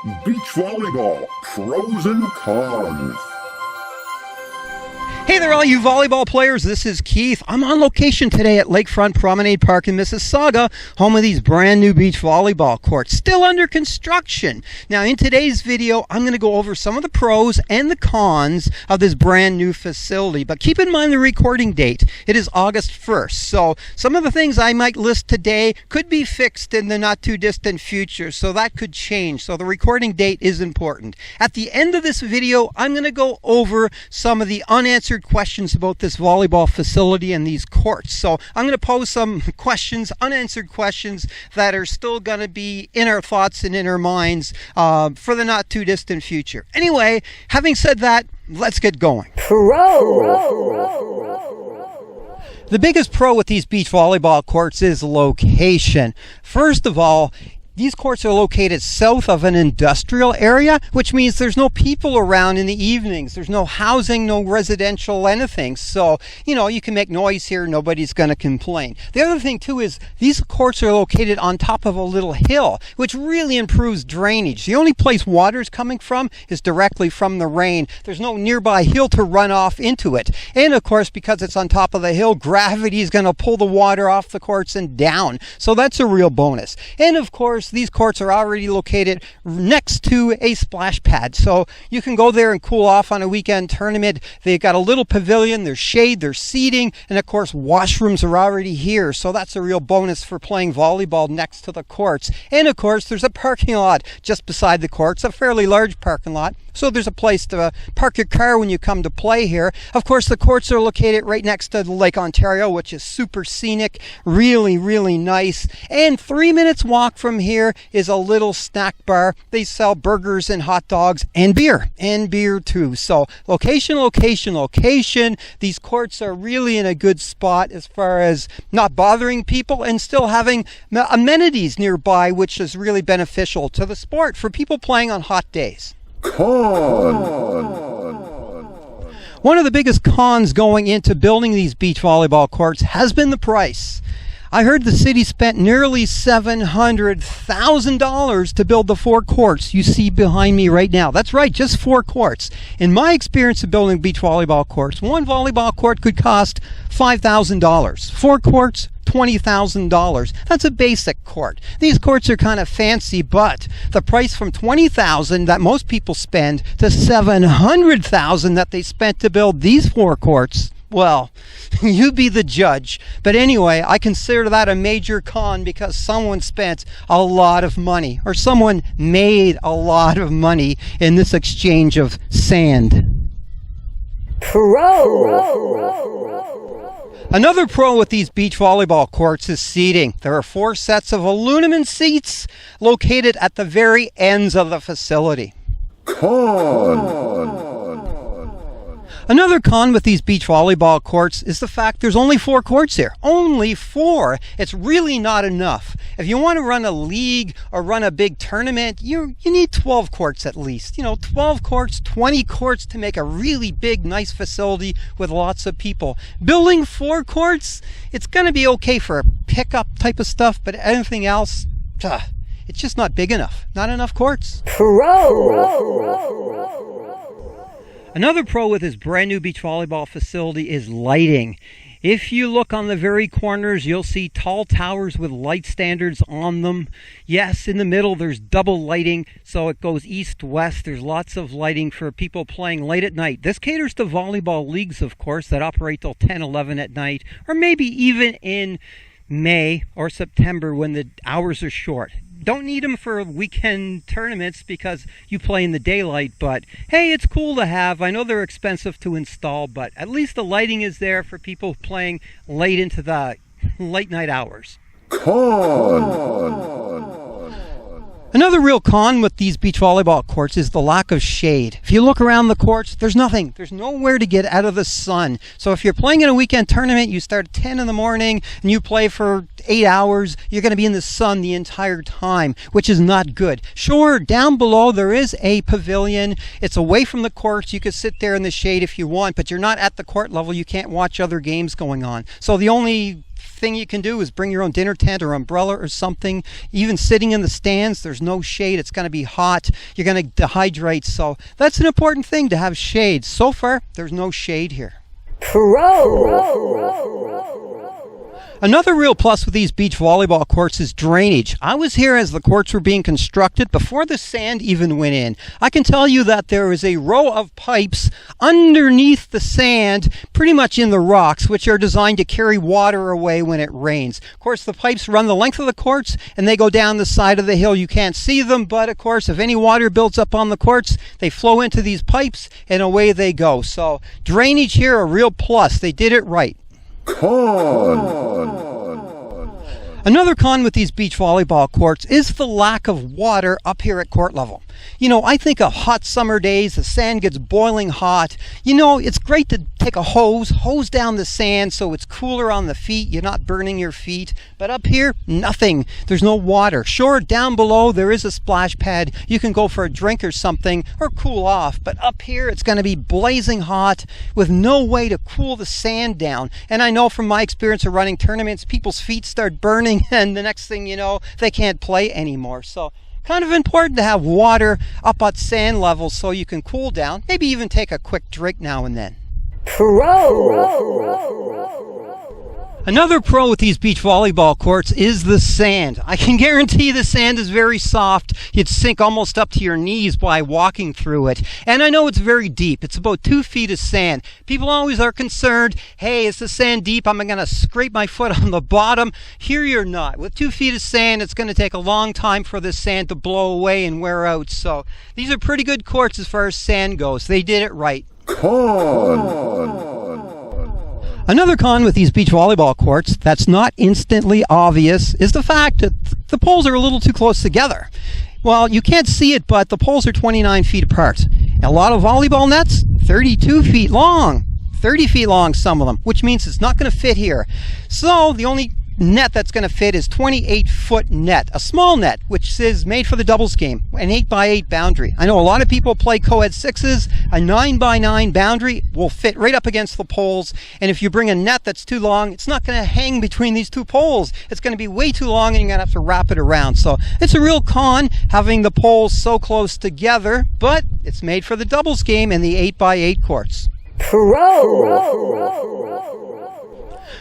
Beach volleyball, pros and cons. Hey there, all you volleyball players. This is Keith. I'm on location today at Lakefront Promenade Park in Mississauga, home of these brand new beach volleyball courts, still under construction. Now, in today's video, I'm going to go over some of the pros and the cons of this brand new facility. But keep in mind the recording date. It is August 1st. So some of the things I might list today could be fixed in the not too distant future. So that could change. So the recording date is important. At the end of this video, I'm going to go over some of the unanswered questions about this volleyball facility and these courts. So I'm going to pose some questions, unanswered questions that are still going to be in our thoughts and in our minds for the not too distant future. Anyway, having said that, let's get going. The biggest pro with these beach volleyball courts is location. First of all, these courts are located south of an industrial area, which means there's no people around in the evenings. There's no housing, no residential anything. So, you can make noise here. Nobody's going to complain. The other thing, too, is these courts are located on top of a little hill, which really improves drainage. The only place water is coming from is directly from the rain. There's no nearby hill to run off into it. And, of course, because it's on top of the hill, gravity is going to pull the water off the courts and down. So that's a real bonus. And, of course, these courts are already located next to a splash pad, so you can go there and cool off on a weekend tournament. They've got a little pavilion, there's shade, there's seating, and of course washrooms are already here, so that's a real bonus for playing volleyball next to the courts. And of course there's a parking lot just beside the courts, a fairly large parking lot, so there's a place to park your car when you come to play here. Of course, the courts are located right next to Lake Ontario, which is super scenic, really, really nice. And 3 minutes walk from here is a little snack bar. They sell burgers and hot dogs and beer too. So location, location, location. These courts are really in a good spot as far as not bothering people and still having amenities nearby, which is really beneficial to the sport for people playing on hot days. One of the biggest cons going into building these beach volleyball courts has been the price. I heard the city spent nearly $700,000 to build the 4 courts you see behind me right now. That's right, just 4 courts. In my experience of building beach volleyball courts, one volleyball court could cost $5,000. 4 courts, $20,000. That's a basic court. These courts are kind of fancy, but the price from $20,000 that most people spend to $700,000 that they spent to build these 4 courts, well, you be the judge. But anyway, I consider that a major con because someone spent a lot of money, or someone made a lot of money in this exchange of sand. Another pro with these beach volleyball courts is seating. There are 4 sets of aluminum seats located at the very ends of the facility. Another con with these beach volleyball courts is the fact there's only 4 courts here. Only 4. It's really not enough. If you want to run a league or run a big tournament, you need 12 courts at least. 12 courts, 20 courts to make a really big, nice facility with lots of people. Building 4 courts, it's going to be okay for a pickup type of stuff, but anything else, it's just not big enough. Not enough courts. Another pro with this brand new beach volleyball facility is lighting. If you look on the very corners, you'll see tall towers with light standards on them. Yes, in the middle there's double lighting, so it goes east-west. There's lots of lighting for people playing late at night. This caters to volleyball leagues, of course, that operate till 10, 11 at night, or maybe even in May or September when the hours are short. Don't need them for weekend tournaments because you play in the daylight, but hey, it's cool to have. I know they're expensive to install, but at least the lighting is there for people playing late into the late night hours. Another real con with these beach volleyball courts is the lack of shade. If you look around the courts, there's nothing. There's nowhere to get out of the sun. So if you're playing in a weekend tournament, you start at 10 in the morning and you play for 8 hours, you're going to be in the sun the entire time, which is not good. Sure, down below there is a pavilion. It's away from the courts. You could sit there in the shade if you want, but you're not at the court level. You can't watch other games going on. So the only thing you can do is bring your own dinner tent or umbrella or something. Even sitting in the stands, there's no shade. It's going to be hot. You're going to dehydrate. So that's an important thing, to have shade. So far, there's no shade here. Another real plus with these beach volleyball courts is drainage. I was here as the courts were being constructed before the sand even went in. I can tell you that there is a row of pipes underneath the sand, pretty much in the rocks, which are designed to carry water away when it rains. Of course, the pipes run the length of the courts and they go down the side of the hill. You can't see them, but of course, if any water builds up on the courts, they flow into these pipes and away they go. So drainage here, a real plus. They did it right. Con. Another con with these beach volleyball courts is the lack of water up here at court level. You know, I think of hot summer days, the sand gets boiling hot. You know, it's great to take a hose down the sand so it's cooler on the feet. You're not burning your feet. But up here, nothing. There's no water. Sure, down below there is a splash pad. You can go for a drink or something or cool off. But up here, it's going to be blazing hot with no way to cool the sand down. And I know from my experience of running tournaments, people's feet start burning and the next thing you know, they can't play anymore. So kind of important to have water up at sand levels so you can cool down, maybe even take a quick drink now and then. Another pro with these beach volleyball courts is the sand. I can guarantee the sand is very soft. You'd sink almost up to your knees by walking through it. And I know it's very deep. It's about 2 feet of sand. People always are concerned, hey, is the sand deep? Am I going to scrape my foot on the bottom? Here you're not. With 2 feet of sand, it's going to take a long time for the sand to blow away and wear out. So these are pretty good courts as far as sand goes. They did it right. Con. Another con with these beach volleyball courts that's not instantly obvious is the fact that the poles are a little too close together. Well, you can't see it, but the poles are 29 feet apart. A lot of volleyball nets, 32 feet long, 30 feet long, some of them, which means it's not going to fit here. So the only net that's going to fit is 28-foot net, a small net, which is made for the doubles game, an 8x8 boundary. I know a lot of people play co-ed sixes. A 9x9 boundary will fit right up against the poles, and if you bring a net that's too long, it's not going to hang between these two poles. It's going to be way too long and you're going to have to wrap it around. So it's a real con having the poles so close together, but it's made for the doubles game and the 8x8 courts.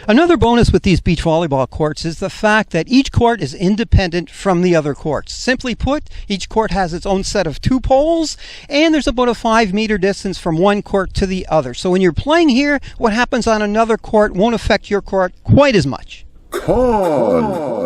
Another bonus with these beach volleyball courts is the fact that each court is independent from the other courts. Simply put, each court has its own set of 2 poles, and there's about a 5-meter distance from one court to the other. So when you're playing here, what happens on another court won't affect your court quite as much. Con.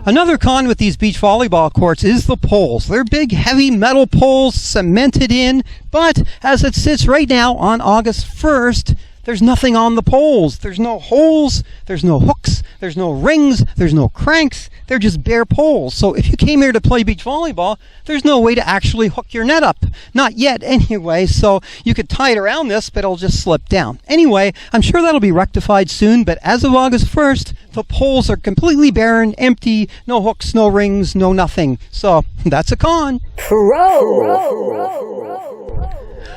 Another con with these beach volleyball courts is the poles. They're big, heavy metal poles cemented in, but as it sits right now on August 1st, there's nothing on the poles. There's no holes, there's no hooks, there's no rings, there's no cranks. They're just bare poles. So if you came here to play beach volleyball, there's no way to actually hook your net up. Not yet anyway, so you could tie it around this, but it'll just slip down. Anyway, I'm sure that'll be rectified soon, but as of August 1st, the poles are completely barren, empty, no hooks, no rings, no nothing. So that's a con.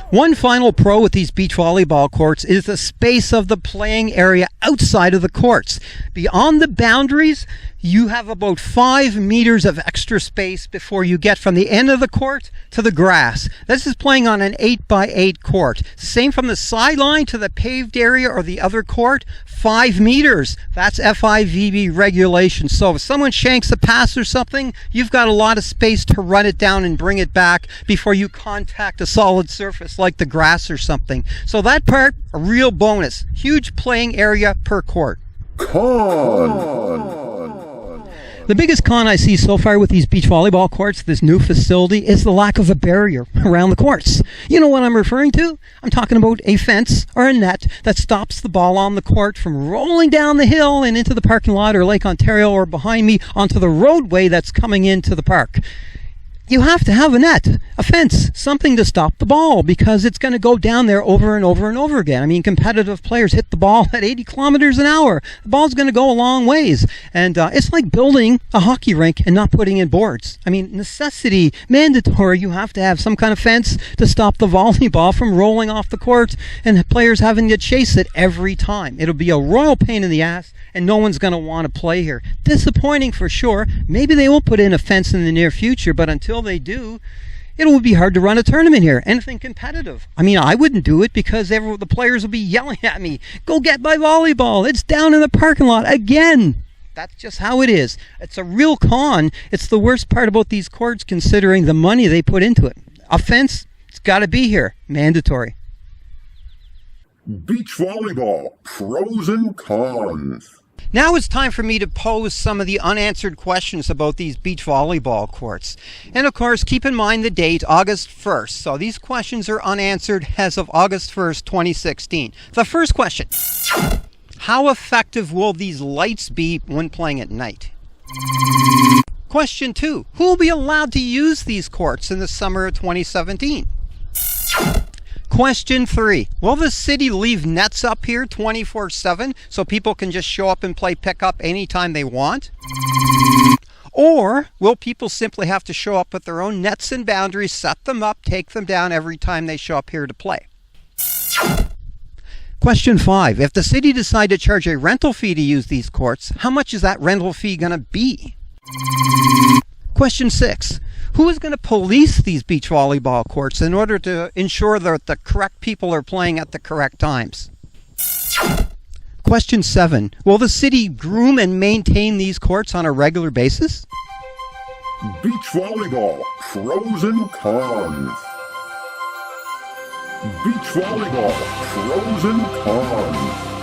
One final pro with these beach volleyball courts is the space of the playing area outside of the courts. Beyond the boundaries, you have about 5 meters of extra space before you get from the end of the court to the grass. This is playing on an 8x8 court. Same from the sideline to the paved area or the other court, 5 meters. That's FIVB regulation. So if someone shanks a pass or something, you've got a lot of space to run it down and bring it back before you contact a solid surface like the grass or something. So that part, a real bonus. Huge playing area per court. Con. The biggest con I see so far with these beach volleyball courts, this new facility, is the lack of a barrier around the courts. You know what I'm referring to? I'm talking about a fence or a net that stops the ball on the court from rolling down the hill and into the parking lot or Lake Ontario or behind me onto the roadway that's coming into the park. you have to have a net, a fence, something to stop the ball because it's going to go down there over and over and over again. I mean, competitive players hit the ball at 80 kilometers an hour. The ball's going to go a long ways. And it's like building a hockey rink and not putting in boards. I mean, necessity, mandatory, you have to have some kind of fence to stop the volleyball from rolling off the court and players having to chase it every time. It'll be a royal pain in the ass and no one's going to want to play here. Disappointing for sure. Maybe they will put in a fence in the near future, but until they do, it will be hard to run a tournament here. Anything competitive. I mean, I wouldn't do it because the players will be yelling at me, go get my volleyball. It's down in the parking lot again. That's just how it is. It's a real con. It's the worst part about these courts considering the money they put into it. A fence, it's got to be here. Mandatory. Beach volleyball, pros and cons. Now it's time for me to pose some of the unanswered questions about these beach volleyball courts. And of course, keep in mind the date, August 1st. So these questions are unanswered as of August 1st, 2016. The first question, how effective will these lights be when playing at night? Question 2, who will be allowed to use these courts in the summer of 2017? Question 3, will the city leave nets up here 24/7 so people can just show up and play pickup anytime they want? Or will people simply have to show up with their own nets and boundaries, set them up, take them down every time they show up here to play? Question 5, if the city decided to charge a rental fee to use these courts, how much is that rental fee going to be? Question 6, who is going to police these beach volleyball courts in order to ensure that the correct people are playing at the correct times? Question 7, will the city groom and maintain these courts on a regular basis? Beach volleyball, pros and cons. Beach volleyball, pros and cons.